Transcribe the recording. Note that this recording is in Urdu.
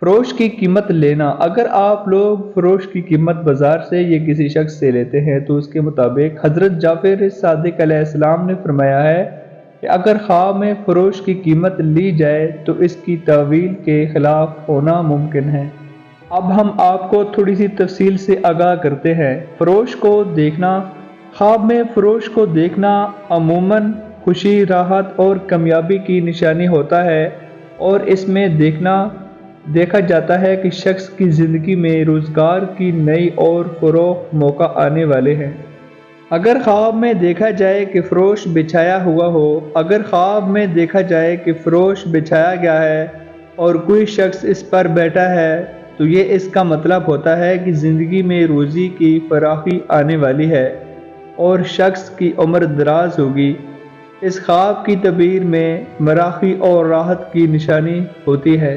فروش کی قیمت لینا۔ اگر آپ لوگ فروش کی قیمت بازار سے یا کسی شخص سے لیتے ہیں تو اس کے مطابق حضرت جعفر صادق علیہ السلام نے فرمایا ہے کہ اگر خواب میں فروش کی قیمت لی جائے تو اس کی تعویل کے خلاف ہونا ممکن ہے۔ اب ہم آپ کو تھوڑی سی تفصیل سے آگاہ کرتے ہیں۔ فروش کو دیکھنا۔ خواب میں فروش کو دیکھنا عموماً خوشی، راحت اور کامیابی کی نشانی ہوتا ہے، اور اس میں دیکھا جاتا ہے کہ شخص کی زندگی میں روزگار کی نئی اور فروغ موقع آنے والے ہیں۔ اگر خواب میں دیکھا جائے کہ فروش بچھایا ہوا ہو، اگر خواب میں دیکھا جائے کہ فروش بچھایا گیا ہے اور کوئی شخص اس پر بیٹھا ہے تو یہ اس کا مطلب ہوتا ہے کہ زندگی میں روزی کی فراخی آنے والی ہے اور شخص کی عمر دراز ہوگی۔ اس خواب کی تعبیر میں فراخی اور راحت کی نشانی ہوتی ہے۔